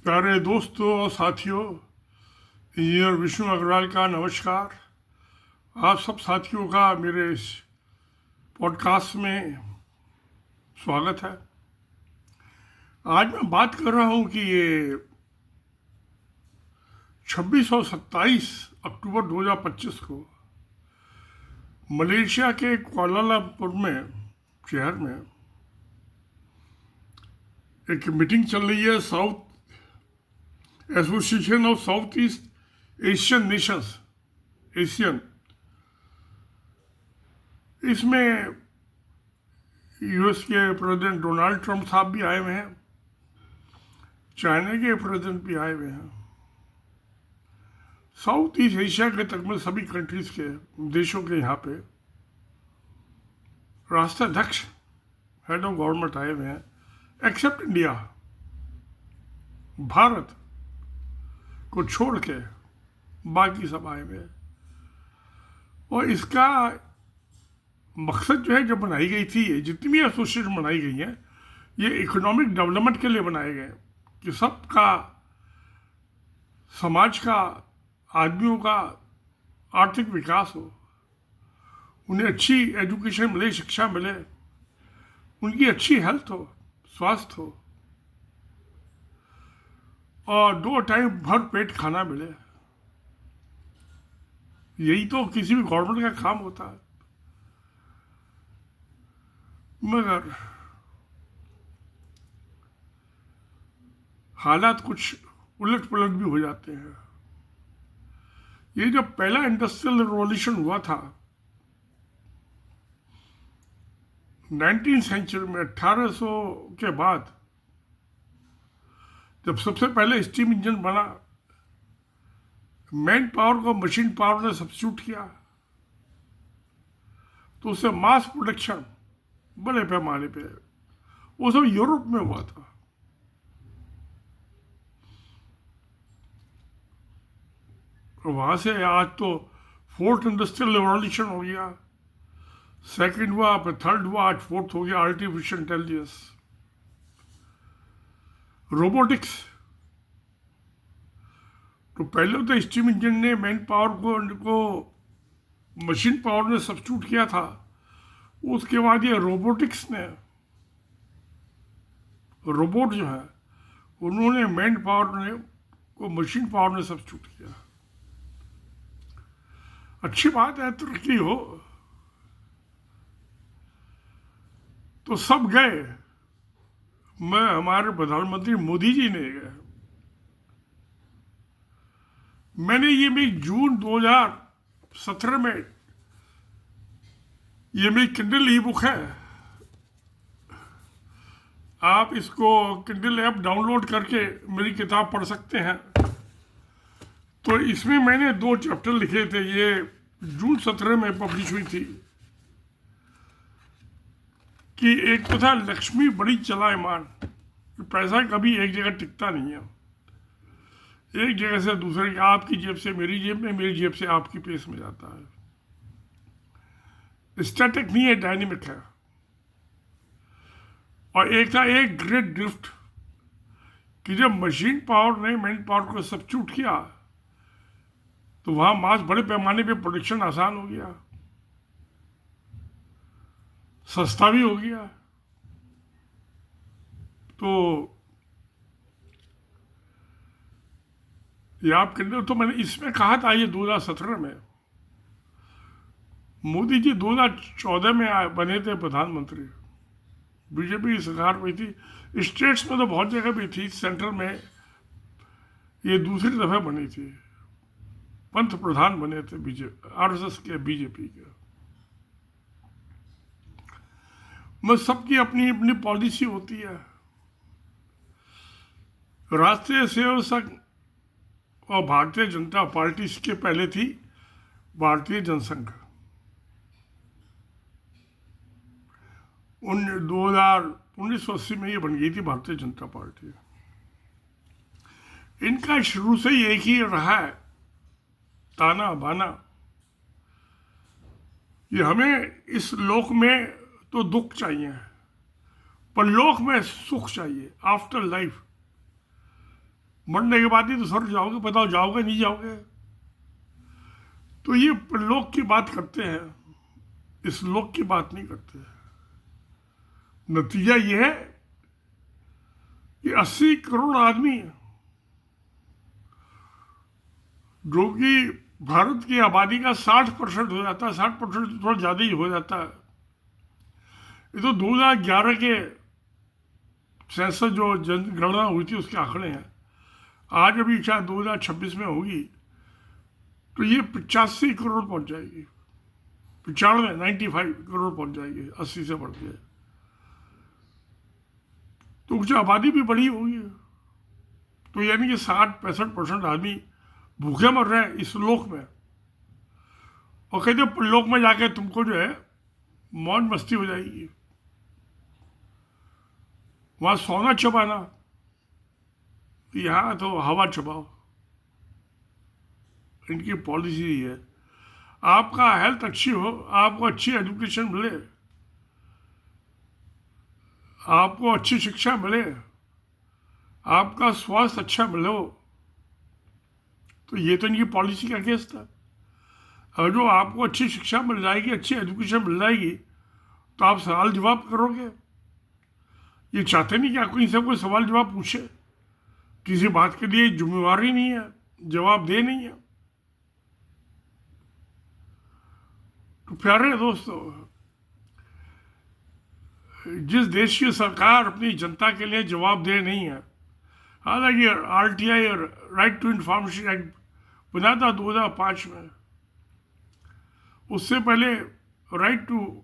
प्यारे दोस्तों और साथियों, इंजीनियर विष्णु अग्रवाल का नमस्कार। आप सब साथियों का मेरे इस पॉडकास्ट में स्वागत है। आज मैं बात कर रहा हूं कि ये 26 और 27 अक्टूबर 2025 को मलेशिया के कुआलालंपुर में शहर में एक मीटिंग चल रही है, south association of south east Asian Nations, Asian. इसमें यूएस के प्रेसिडेंट डोनाल्ड ट्रंप साहब भी आए हुए हैं, चाइना के प्रेसिडेंट भी आए हुए हैं। साउथ ईस्ट एशिया के तकरीबन सभी कंट्रीज के देशों के यहाँ पे राष्ट्राध्यक्ष, हेड ऑफ गवर्नमेंट आए हुए हैं, एक्सेप्ट इंडिया। भारत को छोड़ के बाकी सब आए हुए हैं। और इसका मकसद जो है, जब बनाई गई थी, जितनी भी एसोसिएशन बनाई गई हैं, ये इकोनॉमिक डेवलपमेंट के लिए बनाए गए कि सबका, समाज का, आदमियों का आर्थिक विकास हो, उन्हें अच्छी एजुकेशन मिले, शिक्षा मिले, उनकी अच्छी हेल्थ हो, स्वास्थ्य हो, और 2 टाइम भर पेट खाना मिले। यही तो किसी भी गवर्नमेंट का काम होता है। मगर हालात कुछ उलट पुलट भी हो जाते हैं। ये जब पहला इंडस्ट्रियल रिवॉल्यूशन हुआ था 19वीं सेंचुरी में, 1800 के बाद, जब सबसे पहले स्टीम इंजन बना, मैन पावर को मशीन पावर ने सब्स्टिट्यूट किया, तो उससे मास प्रोडक्शन बड़े पैमाने पे, वो सब यूरोप में हुआ था। वहां से आज तो 4th इंडस्ट्रियल रिवॉल्यूशन हो गया, सेकंड हुआ, फिर थर्ड हुआ, आज 4th हो गया, आर्टिफिशियल इंटेलिजेंस, रोबोटिक्स। तो पहले तो स्टीम इंजन ने मैन पावर को मशीन पावर ने सब्स्टिट्यूट किया था। उसके बाद ये रोबोटिक्स ने, रोबोट जो है, उन्होंने मैन पावर को मशीन पावर ने सब्स्टिट्यूट किया। अच्छी बात है, तरक्की हो। तो सब गए, मैं, हमारे प्रधानमंत्री मोदी जी ने गए। मैंने ये मेरी जून 2017 में, ये मेरी किंडल ई बुक है, आप इसको किंडल ऐप डाउनलोड करके मेरी किताब पढ़ सकते हैं। तो इसमें मैंने 2 चैप्टर लिखे थे, ये जून 17 में पब्लिश हुई थी। कि एक तो था लक्ष्मी बड़ी चलायमान, पैसा कभी एक जगह टिकता नहीं है, एक जगह से दूसरे, आपकी जेब से मेरी जेब में, मेरी जेब से आपकी प्लेस में जाता है। स्टैटिक नहीं है, डायनेमिक है। और एक था एक ग्रेट ड्रिफ्ट, कि जब मशीन पावर ने मैन पावर को सब्स्टिट्यूट किया, तो वहां मास बड़े पैमाने पे प्रोडक्शन आसान हो गया, सस्ता भी हो गया। तो ये आप कहते, तो मैंने इसमें कहा था, ये 2017 में, मोदी जी 2014 में बने थे प्रधानमंत्री, बीजेपी की सरकार हुई थी। स्टेट्स में तो बहुत जगह भी थी, सेंट्रल में ये दूसरी दफा बनी थी, पंत प्रधान बने थे बीजेपी, आरएसएस के, बीजेपी के। मैं, सबकी अपनी अपनी पॉलिसी होती है। राष्ट्रीय सेवक संघ और भारतीय जनता पार्टी, इसके पहले थी भारतीय जनसंघ। 1980 में ये बन गई थी भारतीय जनता पार्टी। इनका शुरू से ही एक ही रहा है, ताना बाना, ये हमें इस लोक में तो दुख चाहिए, पर लोक में सुख चाहिए, आफ्टर लाइफ। मरने के बाद ही तो स्वर्ग जाओगे, बताओ जाओगे नहीं जाओगे? तो ये लोक की बात करते हैं, इस लोक की बात नहीं करते। नतीजा ये है कि 80 करोड़ आदमी, जो कि भारत की आबादी का 60% हो जाता है, 60% थोड़ा ज़्यादा ही हो जाता है। ये तो 2011 के सेंसस जो जनगणना हुई थी उसके आंकड़े हैं। आज अभी शायद 2026 में होगी तो ये 85 करोड़ पहुंच जाएगी, 95 करोड़ पहुंच जाएगी 80 से बढ़ के। तो कुछ आबादी भी बड़ी होगी, तो यानी कि 60-65% आदमी भूखे मर रहे हैं इस लोक में। और कहते परलोक में जाके तुमको जो है मौज मस्ती हो जाएगी, वहां सोना चबाना, यहाँ तो हवा चबाओ। इनकी पॉलिसी ही है। आपका हेल्थ अच्छी हो, आपको अच्छी एजुकेशन मिले, आपको अच्छी शिक्षा मिले, आपका स्वास्थ्य अच्छा मिले हो, तो ये तो इनकी पॉलिसी का केस था। और जो आपको अच्छी शिक्षा मिल जाएगी, अच्छी एजुकेशन मिल जाएगी, तो आप सवाल जवाब करोगे। ये चाहते नहीं कि आपको इनसे कोई सवाल जवाब पूछे, किसी बात के लिए जिम्मेवारी नहीं है, जवाब दे नहीं है। तो प्यारे दोस्तों, जिस देश की सरकार अपनी जनता के लिए जवाबदेह नहीं है, हालांकि RTI और राइट टू इंफॉर्मेशन एक्ट बना था 2005 में, उससे पहले right to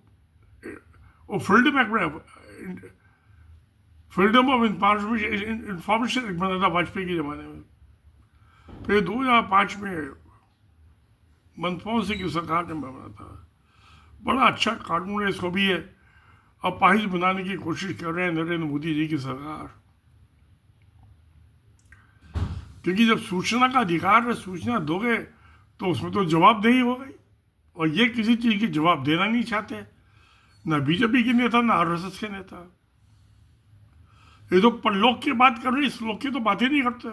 freedom of information act बना था वाजपेयी के ज़माने में। फिर 2005 में मनमोहन सिंह की सरकार ने बना था। बड़ा अच्छा कानून है, इसको भी है अपाहिज बनाने की कोशिश कर रहे हैं नरेंद्र मोदी जी की सरकार। क्योंकि जब सूचना का अधिकार है, सूचना दोगे तो उसमें तो जवाबदेही हो गई, और ये किसी चीज़ की जवाब देना नहीं चाहते, ना बीजेपी के नेता ना RSS के नेता। ये तो परलोक की बात कर रहे, इस लोक की तो बात ही नहीं करते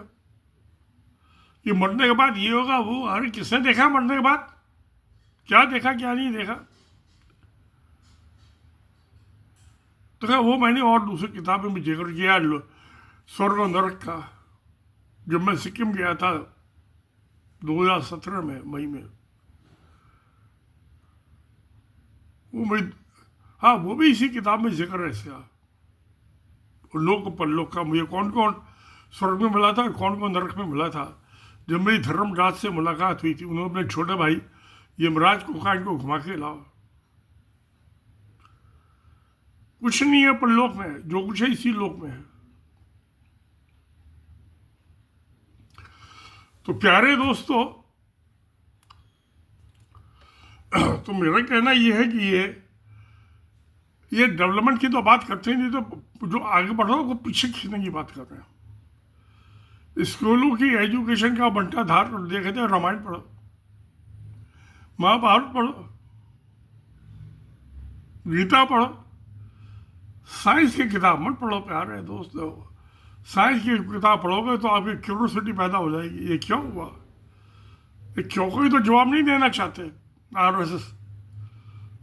कि मरने के बाद ये होगा वो। अरे किसने देखा मरने के बाद? क्या देखा क्या नहीं देखा? तो क्या वो मैंने और दूसरी किताबों में जिक्र किया, स्वर्ग और नरक का। जब मैं सिक्किम गया था 2017 में मई में, हाँ वो भी इसी किताब में जिक्र है इसका, लोक परलोक का। मुझे कौन कौन स्वर्ग में मिला था और कौन कौन नरक में मिला था। जब मेरी धर्मराज से मुलाकात हुई थी, उन्होंने अपने छोटे भाई यमराज को कहा इनको घुमा के लाओ। कुछ नहीं है परलोक में, जो कुछ है इसी लोक में है। तो प्यारे दोस्तों, तो मेरा कहना यह है कि ये डेवलपमेंट की तो बात करते ही नहीं, तो जो आगे बढ़ रहा है वो पीछे खींचने की बात कर रहे हैं। स्कूलों की एजुकेशन का बंटाधार देखे थे, रामायण पढ़ो, महाभारत पढ़ो, गीता पढ़ो, साइंस की किताब मत पढ़ो प्यारे दोस्तों। साइंस की किताब पढ़ोगे तो आपकी क्यूरियोसिटी पैदा हो जाएगी, ये क्यों हुआ, ये क्यों, कोई तो जवाब नहीं देना चाहते RSS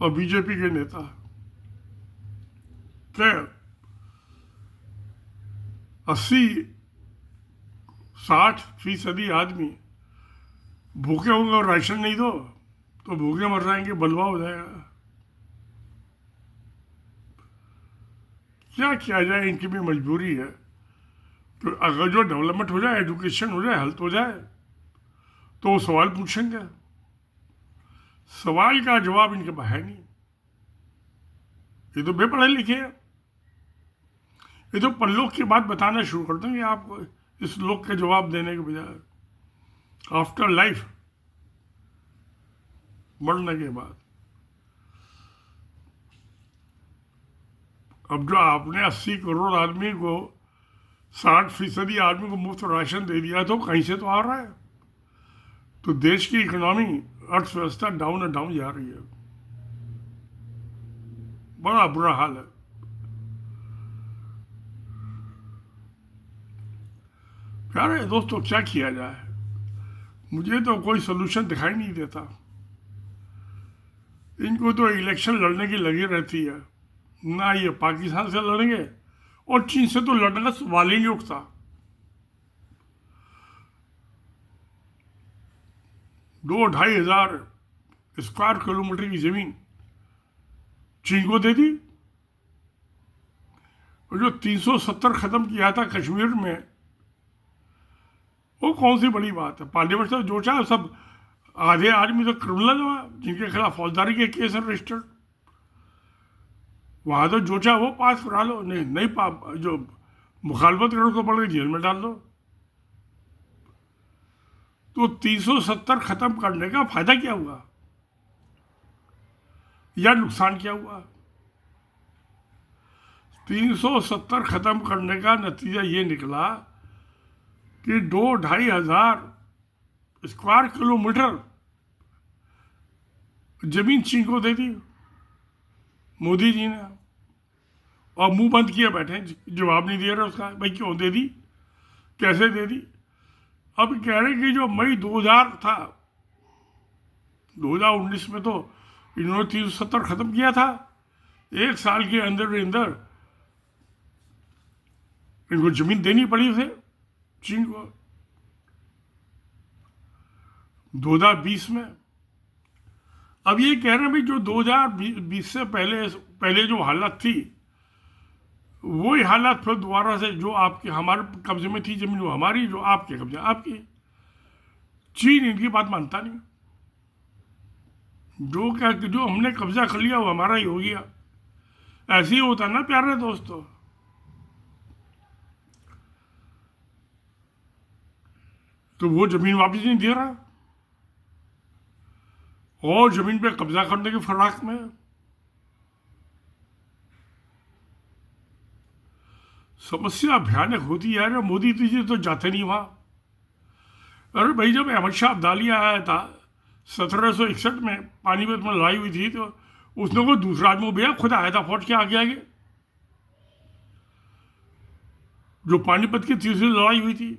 और बीजेपी के नेता। क्या 80-60% आदमी भूखे होंगे और राशन नहीं दो तो भूखे मर जाएंगे, बलवा हो जाएगा। क्या किया जाए, इनकी भी मजबूरी है। तो अगर जो डेवलपमेंट हो जाए, एजुकेशन हो जाए, हेल्थ हो जाए, तो वो सवाल पूछेंगे। सवाल का जवाब इनके पास है नहीं। ये तो बेपढ़े लिखे हैं। ये तो परलोक की बात बताना शुरू कर देंगे आपको, इस लोक के जवाब देने के बजाय। आफ्टर लाइफ, मरने के बाद। अब जो आपने 80 करोड़ आदमी को, 60% आदमी को मुफ्त राशन दे दिया, तो कहीं से तो आ रहा है। तो देश की इकोनॉमी, अर्थव्यवस्था डाउन एंड डाउन जा रही है। बड़ा बुरा हाल है। प्यारे दोस्तों, क्या किया जाए? मुझे तो कोई सोल्यूशन दिखाई नहीं देता। इनको तो इलेक्शन लड़ने की लगी रहती है। ना ये पाकिस्तान से लड़ेंगे और चीन से तो लड़ने का सवाल ही नहीं उठता। 2-2.5 हजार स्क्वायर किलोमीटर की जमीन चीन को दे दी। और जो 370 खत्म किया था कश्मीर में, वो कौन सी बड़ी बात है? पार्लियामेंट से जो चाहे सब, आधे आदमी तो क्रिमिनल हुआ जिनके खिलाफ फौजदारी के केस है रजिस्टर्ड। वहां तो जो चाहे वो पास करा लो, नहीं नहीं जो मुखालफत करो तो पड़ जेल में डाल दो। तो 370 खत्म करने का फायदा क्या हुआ या नुकसान क्या हुआ? 370 खत्म करने का नतीजा ये निकला कि 2-2.5 हजार स्क्वायर किलोमीटर जमीन चीन को दे दी मोदी जी ने, और मुंह बंद किए बैठे, जवाब नहीं दे रहे उसका। भाई क्यों दे दी, कैसे दे दी? अब कह रहे कि जो मई 2000 था, 2019 में तो इन्होंने 370 खत्म किया था। 1 साल के अंदर अंदर इनको जमीन देनी पड़ी थे चीन को। 2020 में अब ये कह रहे हैं भाई जो 2020 से पहले जो हालत थी, वही हालत फिर दोबारा से, जो आपके हमारे कब्जे में थी जमीन वो हमारी, जो आपके कब्जे आपकी। चीन इनकी बात मानता नहीं। जो हमने कब्जा कर लिया वो हमारा ही हो गया। ऐसे ही होता ना प्यारे दोस्तों। तो वो जमीन वापस नहीं दे रहा और जमीन पे कब्जा करने की फिराक में। समस्या भयानक होती है। अरे मोदी जी तो जाते नहीं वहां। अरे भाई, जब अहमद शाह अब्दाली आया था 1761 में, पानीपत में लड़ाई हुई थी, तो उसने कोई दूसरा आदमी भैया खुद आया था फौज के आगे आगे। जो पानीपत की तीसरी लड़ाई हुई थी,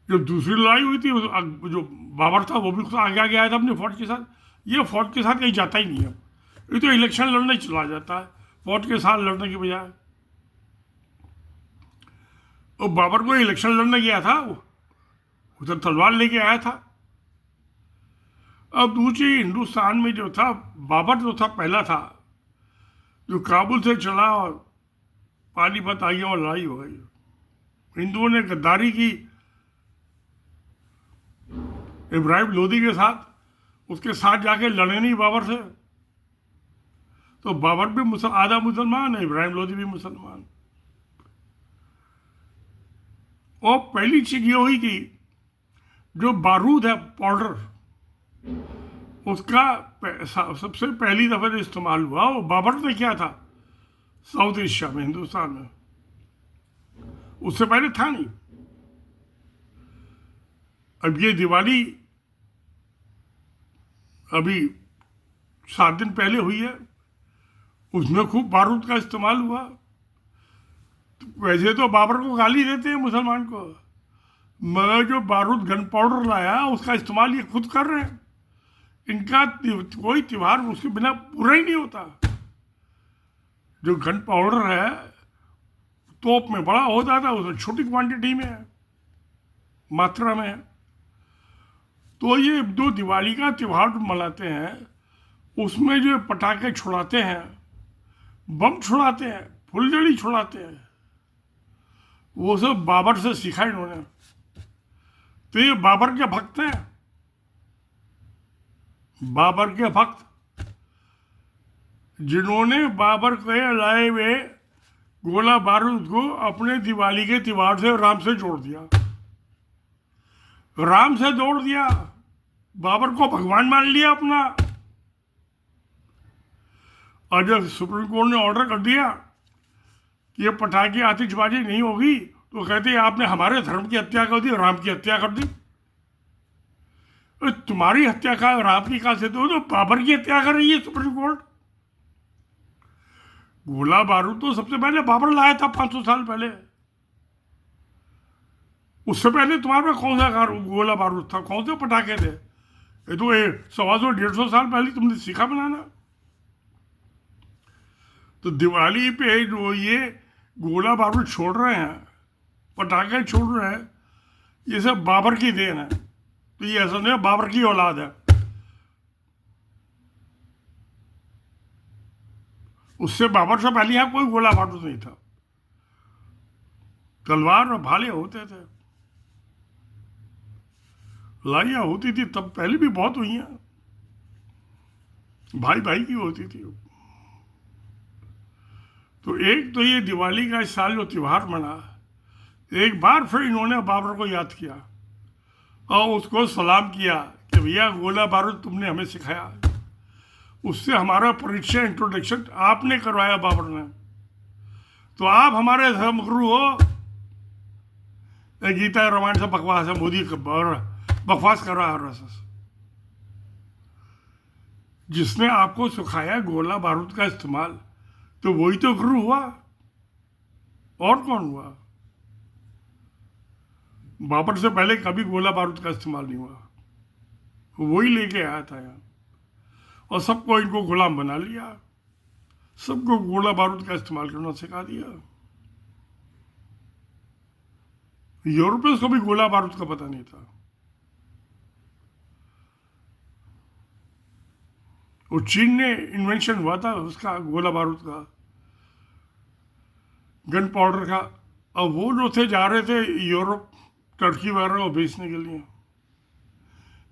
जब दूसरी लड़ाई हुई थी, जो बाबर था वो भी खुद आगे आगे आया था अपनी फौज के साथ। ये फौज के साथ कहीं जाता ही नहीं है। ये तो इलेक्शन लड़ने चला जाता है फौज के साथ लड़ने की बजाय। और बाबर को इलेक्शन लड़ने गया था, उधर तलवार लेके आया था। अब दूसरी हिंदुस्तान में जो था, बाबर जो था पहला था जो काबुल से चला और पानीपत आ गया और लड़ाई हो गई। हिंदुओं ने गद्दारी की इब्राहिम लोदी के साथ, उसके साथ जाके लड़े नहीं बाबर से। तो बाबर भी आधा मुसलमान है, इब्राहिम लोदी भी मुसलमान। और पहली चीज ये हुई कि जो बारूद है पाउडर, उसका सबसे पहली दफा जो इस्तेमाल हुआ वो बाबर ने किया था साउथ एशिया में, हिंदुस्तान में। उससे पहले था नहीं। अब ये दिवाली अभी 7 दिन पहले हुई है, उसमें खूब बारूद का इस्तेमाल हुआ। तो वैसे तो बाबर को गाली देते हैं मुसलमान को, मगर जो बारूद गन पाउडर लाया उसका इस्तेमाल ये खुद कर रहे हैं। इनका कोई त्योहार उसके बिना पूरा ही नहीं होता। जो गन पाउडर है तोप में बड़ा हो जाता है, उसमें छोटी क्वांटिटी में है, मात्रा में है। तो ये जो दिवाली का त्योहार मनाते हैं, उसमें जो पटाखे छुड़ाते हैं, बम छुड़ाते हैं, फुलझड़ी छुड़ाते हैं, वो सब बाबर से सीखा इन्होंने। तो ये बाबर के भक्त हैं। बाबर के भक्त जिन्होंने बाबर के लाए हुए गोला बारूद को अपने दिवाली के त्योहार से राम से जोड़ दिया। राम से जोड़ दिया, बाबर को भगवान मान लिया अपना। और जब सुप्रीम कोर्ट ने ऑर्डर कर दिया कि ये पटाखे आतिशबाजी नहीं होगी, तो कहते हैं आपने हमारे धर्म की हत्या कर दी, राम की हत्या कर दी। तुम्हारी हत्या का राम की कहा से तो बाबर की हत्या कर रही है सुप्रीम कोर्ट। गोला बारूद तो सबसे पहले बाबर लाया था 500 साल पहले। उससे पहले तुम्हारे पास कौन सा गोला बारूद था, कौन से पटाखे थे? ये तो 100-150 साल पहले तुमने सीखा बनाना। तो दिवाली पे जो ये गोला बारूद छोड़ रहे हैं, पटाखे छोड़ रहे हैं, ये सब बाबर की देन है। तो ये ऐसा नहीं है बाबर की औलाद है। उससे बाबर से पहले यहाँ कोई गोला बारूद नहीं था, तलवार और भाले होते थे, लड़ाइयाँ होती थी, तब पहले भी बहुत हुई हैं, भाई भाई की होती थी। तो एक तो ये दिवाली का इस साल जो त्योहार मना, एक बार फिर इन्होंने बाबर को याद किया और उसको सलाम किया कि भैया गोला बारूद तुमने हमें सिखाया। उससे हमारा परिचय, इंट्रोडक्शन आपने करवाया बाबर ने, तो आप हमारे धर्मगुरु हो। गीता रामायण से बकवास है, मोदी बकवास कर रहा है। जिसने आपको सिखाया गोला बारूद का इस्तेमाल, तो वही तो गुरु हुआ, और कौन हुआ? बाबर से पहले कभी गोला बारूद का इस्तेमाल नहीं हुआ, वही लेके आया था यहाँ, और सबको इनको गुलाम बना लिया, सबको गोला बारूद का इस्तेमाल करना सिखा दिया। यूरोपियंस को भी गोला बारूद का पता नहीं था। वो चीन ने इन्वेंशन हुआ था उसका, गोला बारूद का, गन पाउडर का। और वो जो थे जा रहे थे यूरोप, टर्की वगैरह को बेचने के लिए,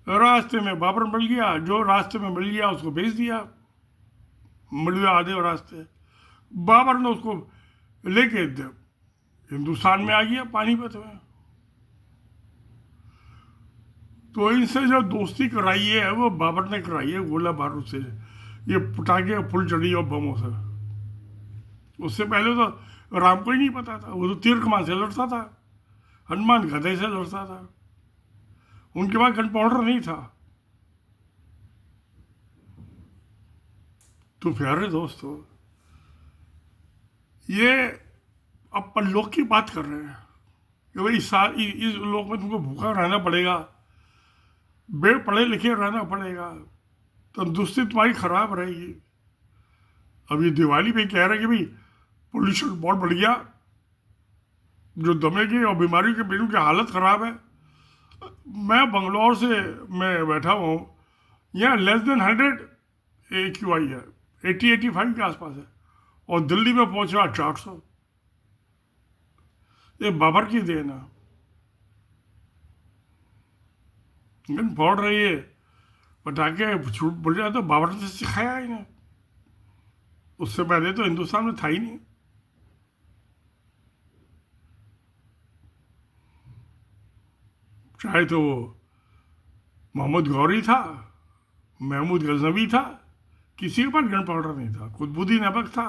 रास्ते में बाबर मिल गया, जो रास्ते में मिल गया उसको बेच दिया, मिल गया आधे रास्ते। बाबर ने उसको लेके हिंदुस्तान में आ गया पानीपत में। तो इनसे जो दोस्ती कराई है वो बाबर ने कराई है गोला बारूद से, ये पटाखे फुलझड़ी और बमों से। उससे पहले तो राम को ही नहीं पता था, वो तो तीर कमान से लड़ता था, हनुमान गधे से लड़ता था, उनके पास गन पाउडर नहीं था। तो प्यारे दोस्तों, ये अब परलोक की बात कर रहे हैं कि भाई इस लोक में तुमको भूखा रहना पड़ेगा, बे पढ़े लिखे रहना पड़ेगा, तंदुरुस्ती तुम्हारी खराब रहेगी। अब ये दिवाली पे कह रहे हैं कि भाई पोल्यूशन बहुत बढ़ गया, जो दमे की और बीमारी के बिलों की हालत खराब है। मैं बंगलौर से मैं बैठा हूँ, यहाँ लेस देन 100 AQI है, 80-85 के आसपास है, और दिल्ली में पहुँच रहा 400। ये बाबर की देन है। गन फोड़ रही है, पटाखे छूट बढ़ जाए, तो बाबर ने सिखाया इन्हें, उससे पहले तो हिंदुस्तान में था ही नहीं। चाहे तो वो मोहम्मद गौरी था, महमूद गजनवी था, किसी के पास गन पाउडर नहीं था। कुतुबुद्दीन ऐबक था,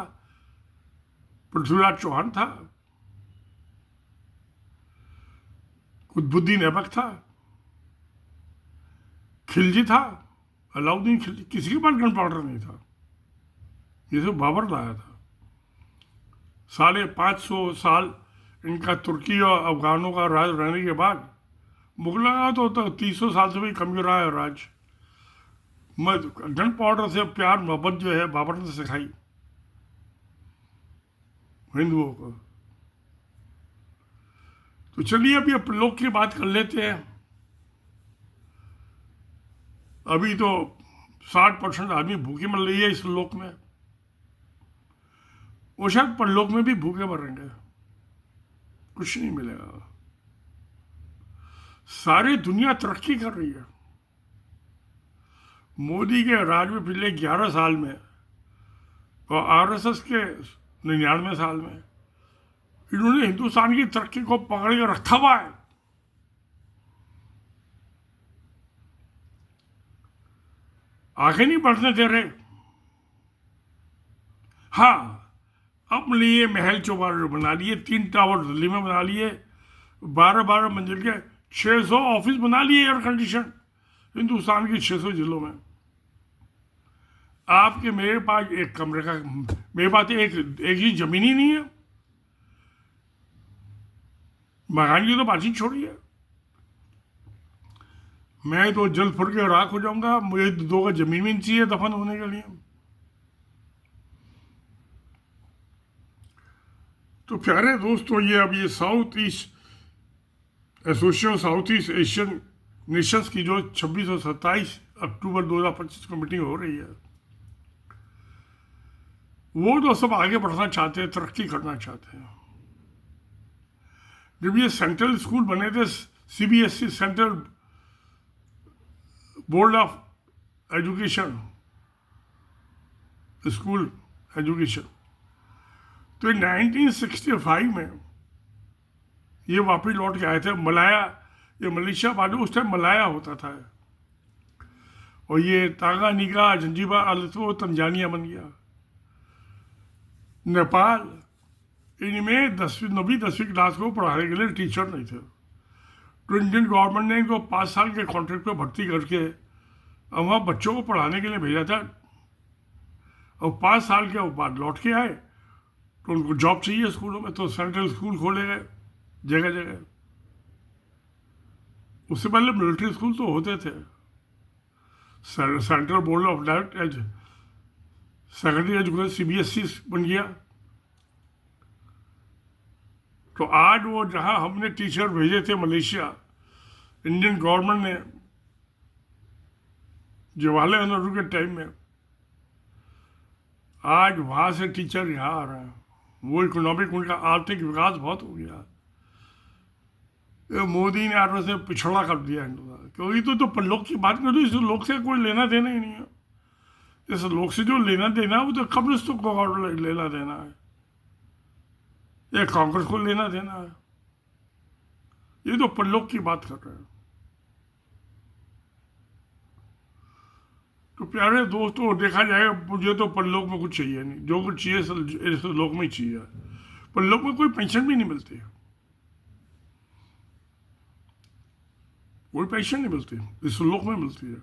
पृथ्वीराज चौहान था, कुतुबुद्दीन ऐबक था, खिलजी था, अलाउद्दीन खिलजी, किसी के पास गन पाउडर नहीं था। ये सब बाबर लाया था। 550 साल इनका तुर्की और अफगानों का राज रहने के बाद, मुगलों का तो 300 साल से भी कम ही रहा है राज। गन पाउडर से प्यार मोहब्बत जो है बाबर ने सिखाई हिंदुओं को। तो चलिए अभी परलोक की बात कर लेते हैं। अभी तो 60% आदमी भूखे मर रही है इस लोक में, वो शायद परलोक में भी भूखे मरेंगे, कुछ नहीं मिलेगा। सारी दुनिया तरक्की कर रही है। मोदी के राज में पिछले 11 साल में और RSS के 99 साल में इन्होंने हिंदुस्तान की तरक्की को पकड़ के रखा हुआ है। आगे नहीं बढ़ने दे रहे। हाँ, अपने लिए महल चौबारे बना लिए, 3 टावर दिल्ली में बना लिए, 12-12 मंजिल के 600 ऑफिस बना लिए एयर कंडीशन हिंदुस्तान की 600 जिलों में। आपके मेरे पास एक कमरे का, मेरे पास एक ही जमीन ही नहीं है। मकान की तो बात ही छोड़िए, मैं तो जल फुट के राख हो जाऊंगा, मुझे 2 गज जमीन भी नहीं चाहिए दफन होने के लिए। तो प्यारे दोस्तों, ये अब ये south east association south east Asian Nations की जो 26 और 27 अक्टूबर 2025 को मीटिंग हो रही है, वो तो सब आगे बढ़ना चाहते हैं, तरक्की करना चाहते हैं। जब ये सेंट्रल स्कूल बने थे, CBSE central board of education school education, तो 1965 में ये वापस लौट के आए थे मलाया, ये मलेशिया मालूम उस टाइम मलाया होता था, और ये तांगानिका, जंजीबार, अल्तो तंजानिया बन गया, नेपाल। इनमें 9वीं 10वीं क्लास को पढ़ाने के लिए टीचर नहीं थे, तो इंडियन गवर्नमेंट ने इनको 5 साल के कॉन्ट्रैक्ट पे भर्ती करके अब वहाँ बच्चों को पढ़ाने के लिए भेजा था, और 5 साल के बाद लौट के आए तो उनको जॉब चाहिए स्कूलों में, तो सेंट्रल स्कूल खोले गए जगह जगह। उससे पहले मिलिट्री स्कूल तो होते थे, central board of direct secondary education CBSE बन गया। तो आज वो जहां हमने टीचर भेजे थे मलेशिया, इंडियन गवर्नमेंट ने जवाहरलाल नेहरू के टाइम में, आज वहां से टीचर यहाँ आ रहे हैं। वो इकोनॉमिक, उनका आर्थिक विकास बहुत हो गया। मोदी ने आर से पिछड़ा कर दिया हिंदुस्तान, क्योंकि तो परलोक की बात करो, इस लोक से कोई लेना देना ही नहीं है। इस लोक से जो लेना देना है वो तो कम्युनिस्टों को लेना देना है, या कांग्रेस को लेना देना है। ये तो परलोक की बात कर रहे हैं। तो प्यारे दोस्तों, देखा जाएगा, मुझे तो परलोक में कुछ चाहिए नहीं, जो कुछ चाहिए इस लोक में ही चाहिए। परलोक में कोई पेंशन भी नहीं मिलती, कोई पेंशन नहीं मिलती, इस लोक में मिलती है।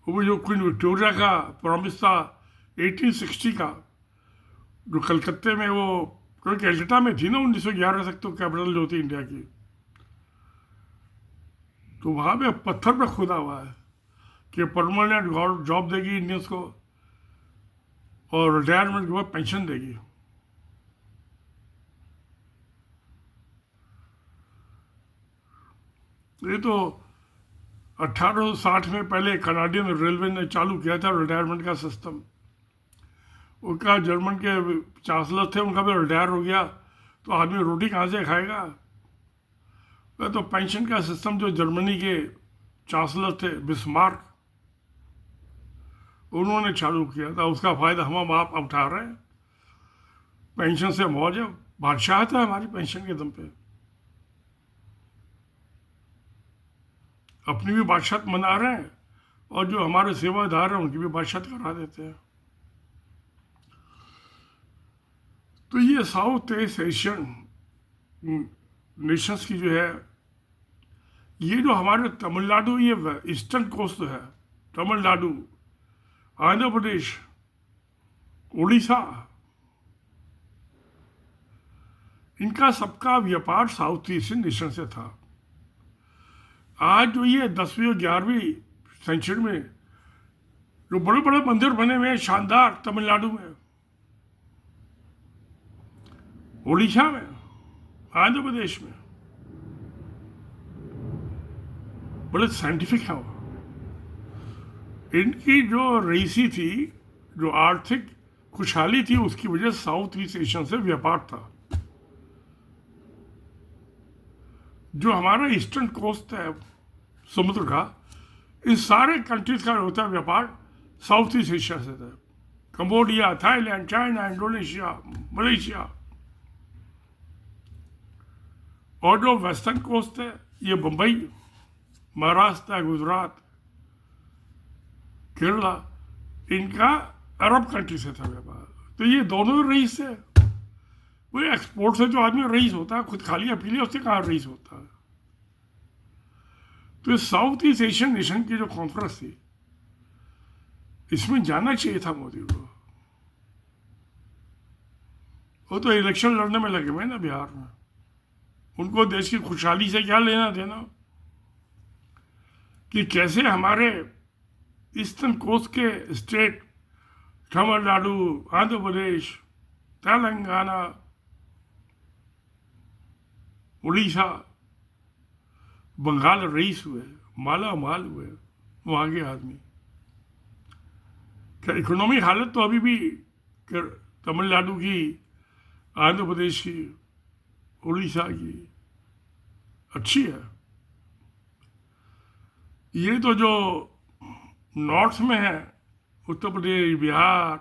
वो जो क्वीन विक्टोरिया का प्रॉमिस था 1860 का, जो कलकत्ते में वो कलकत्ता में थी ना 1911 तक, तो कैपिटल जो थी इंडिया की, तो वहाँ पे पत्थर पे खुदा हुआ है कि परमानेंट जॉब देगी इंडियंस को, और रिटायरमेंट के बाद पेंशन देगी। ये तो 1860 में पहले कनाडियन रेलवे ने चालू किया था रिटायरमेंट का सिस्टम। उनका जर्मन के चांसलर थे, उनका भी रिटायर हो गया, तो आदमी रोटी कहाँ से खाएगा। वह तो पेंशन का सिस्टम जो जर्मनी के चांसलर थे बिस्मार्क, उन्होंने चालू किया था, उसका फायदा हम आप उठा रहे हैं। पेंशन से मौज है, बादशाह था हमारी पेंशन के दम पे, अपनी भी बादशाहत मना रहे हैं, और जो हमारे सेवादार हैं उनकी भी बादशाहत करा देते हैं। तो ये साउथ ईस्ट एशियन नेशंस की जो है, ये जो हमारे तमिलनाडु, ये ईस्टर्न कोस्ट है, तमिलनाडु, आंध्र प्रदेश, उड़ीसा, इनका सबका व्यापार साउथ ईस्टर्न नेशन से था। आज जो ये 10वीं और 11वीं सेंचुरी में जो बड़े बड़े मंदिर बने हुए हैं शानदार, तमिलनाडु में, उड़ीसा में, आंध्र प्रदेश में, बड़े साइंटिफिक है वो। इनकी जो रईसी थी, जो आर्थिक खुशहाली थी, उसकी वजह साउथ ईस्ट एशिया से व्यापार था। जो हमारा ईस्टर्न कोस्ट है समुद्र का, इन सारे कंट्रीज का होता है व्यापार साउथ ईस्ट एशिया से था। Cambodia, Thailand, China, Indonesia, Malaysia. और जो वेस्टर्न कोस्ट है, ये बम्बई, महाराष्ट्र, गुजरात, केरला, इनका अरब कंट्री से था व्यापार। तो ये दोनों रईस है। वो एक्सपोर्ट से जो आदमी रईस होता है, खुद खा लिया पी लिया, उससे कहाँ रईस होता है। तो साउथ ईस्ट एशियन नेशन की जो कॉन्फ्रेंस थी, इसमें जाना चाहिए था मोदी को। वो तो इलेक्शन लड़ने में लगे हुए ना बिहार में। उनको देश की खुशहाली से क्या लेना देना, कि कैसे हमारे ईस्टर्न कोस्ट के स्टेट तमिलनाडु, आंध्र प्रदेश, तेलंगाना, उड़ीसा, बंगाल रईस हुए, माला माल हुए वहाँ के आदमी। क्या इकोनॉमिक हालत तो अभी भी तमिलनाडु की, आंध्र प्रदेश की, उड़ीसा की अच्छी है। ये तो जो नॉर्थ में है, उत्तर प्रदेश, बिहार,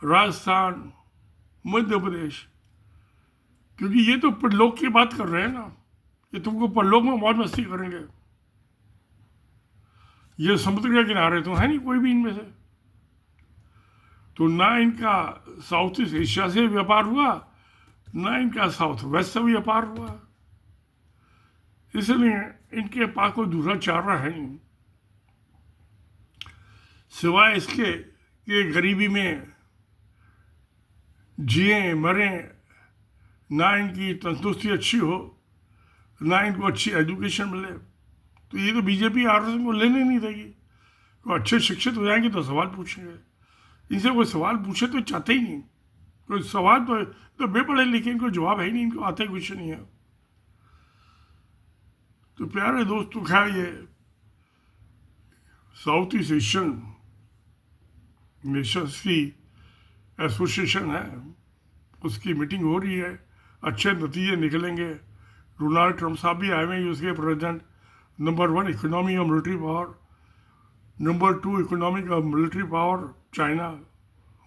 राजस्थान, मध्य प्रदेश, क्योंकि ये तो परलोक की बात कर रहे हैं ना, ये तुमको परलोक में मौज मस्ती करेंगे। ये समुद्र के किनारे तो है नहीं कोई भी इनमें से, तो ना इनका साउथ ईस्ट एशिया से व्यापार हुआ, ना इनका साउथ वेस्ट से व्यापार हुआ, इसलिए इनके पास कोई दूसरा चारा है नहीं सिवाय इसके कि गरीबी में जिए मरे, ना इनकी तंदुरुस्ती अच्छी हो, ना इनको अच्छी एजुकेशन मिले। तो ये तो बीजेपी आरएसएस को लेने नहीं देगी। तो अच्छे शिक्षित हो जाएंगे तो सवाल पूछेंगे, इनसे कोई सवाल पूछे तो चाहते ही नहीं। कोई सवाल तो बेपढ़े लिखे, इनको जवाब है ही नहीं, इनको आते कुछ नहीं है। तो प्यारे दोस्तों, खैर ये साउथ ईस्ट एशियन नेशंस की एसोसिएशन है, उसकी मीटिंग हो रही है, अच्छे नतीजे निकलेंगे। डोनाल्ड ट्रंप साहब भी आए हुए हैं, उसके प्रेसिडेंट। नंबर 1 इकोनॉमी और मिलिट्री पावर, नंबर 2 इकोनॉमिक और मिलिट्री पावर चाइना,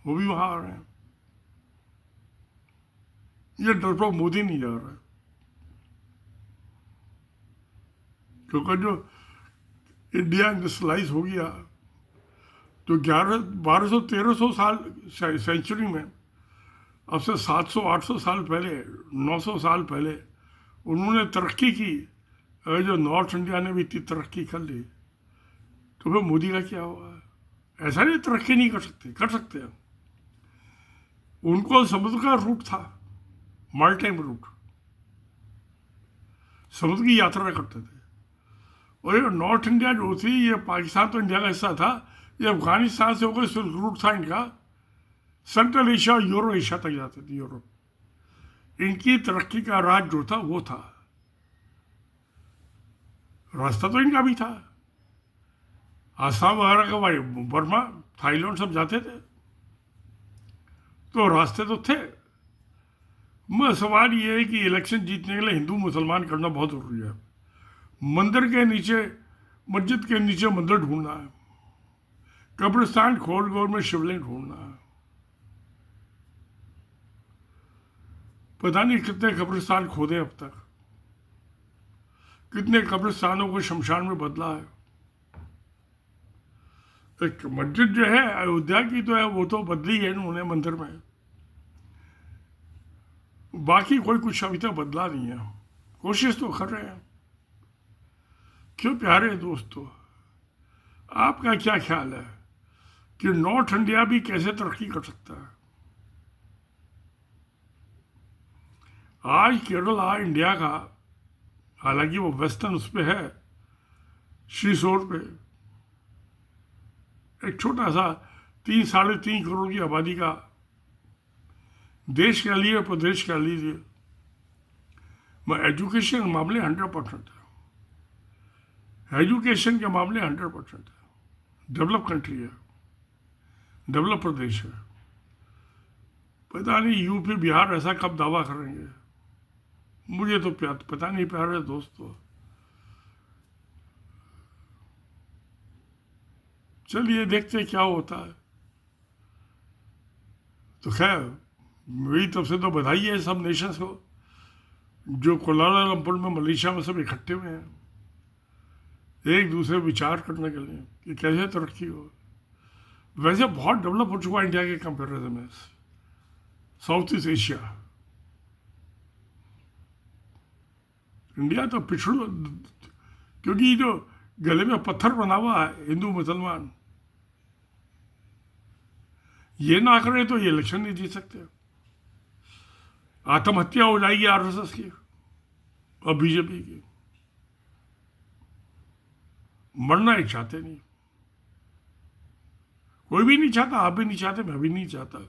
वो भी वहाँ आ रहे हैं। ये डरपोक मोदी नहीं जा रहा है, क्योंकि जो इंडिया इंडस्ट्रियलाइज हो गया तो 1200-1300 साल सेंचुरी में, अब से 700-800 साल पहले, 900 साल पहले उन्होंने तरक्की की। अगर जो नॉर्थ इंडिया ने भी इतनी तरक्की कर ली तो फिर मोदी का क्या हुआ? ऐसा नहीं तरक्की नहीं कर सकते हैं। उनको समुद्र का रूट था, मारिटाइम रूट, समुद्र की यात्रा करते थे। और ये नॉर्थ इंडिया जो थी, ये पाकिस्तान तो इंडिया का हिस्सा था, ये अफगानिस्तान से होकर सिल्क रूट था इनका, सेंट्रल एशिया और यूरो एशिया तक जाते थे। यूरोप इनकी तरक्की का राज जो था वो था, रास्ता तो इनका भी था। आसाम वगैरह का, भाई बर्मा, थाईलैंड सब जाते थे, तो रास्ते तो थे। सवाल ये है कि इलेक्शन जीतने के लिए हिंदू मुसलमान करना बहुत जरूरी है। मंदिर के नीचे, मस्जिद के नीचे मंदिर ढूंढना है, कब्रिस्तान खोल खोल में शिवलिंग ढूंढना है। पता नहीं कितने कब्रिस्तान खोदे अब तक, कितने कब्रिस्तानों को शमशान में बदला है। एक मस्जिद जो है अयोध्या की तो है, वो तो बदली है उन्होंने मंदिर में, बाकी कोई कुछ अभी तक बदला नहीं है। कोशिश तो कर रहे हैं। क्यों प्यारे दोस्तों, आपका क्या ख्याल है कि नॉर्थ इंडिया भी कैसे तरक्की कर सकता है? आज केरला इंडिया का, हालांकि वो वेस्टर्न उस पे है, सी शोर पे, एक छोटा सा 3-3.5 करोड़ की आबादी का देश कह लीजिए, प्रदेश कह लीजिए, मैं एजुकेशन के मामले 100% है। एजुकेशन के मामले 100% है। डेवलप कंट्री है, डेवलप प्रदेश है। पता नहीं यूपी बिहार ऐसा कब दावा करेंगे, मुझे तो पता नहीं प्यारे दोस्तों। चलिए देखते क्या होता है। तो खैर, मेरी तरफ से तो बधाई है सब नेशंस को जो कुआलालंपुर में, मलेशिया में सब इकट्ठे हुए हैं एक दूसरे विचार करने के लिए कि कैसे तरक्की हो। वैसे बहुत डेवलप हो चुका है इंडिया के कंपेरिजन में साउथ ईस्ट एशिया। इंडिया तो पिछड़, क्योंकि जो गले में पत्थर बना हुआ है हिंदू मुसलमान, ये ना करे तो ये इलेक्शन नहीं जीत सकते। आत्महत्या हो जाएगी आरएसएस की और बीजेपी की। मरना ही चाहते नहीं, कोई भी नहीं चाहता, आप भी नहीं चाहते, मैं भी नहीं चाहता।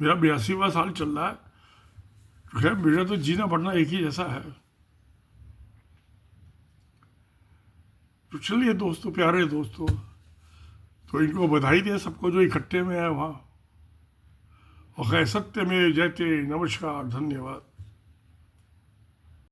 मेरा 82वां साल चल रहा है, तो खैर मेरा तो जीना मरना एक ही जैसा है। तो चलिए दोस्तों, प्यारे दोस्तों, तो इनको बधाई दे सबको जो इकट्ठे में है वहाँ। और खैर सत्य में जयते। नमस्कार, धन्यवाद।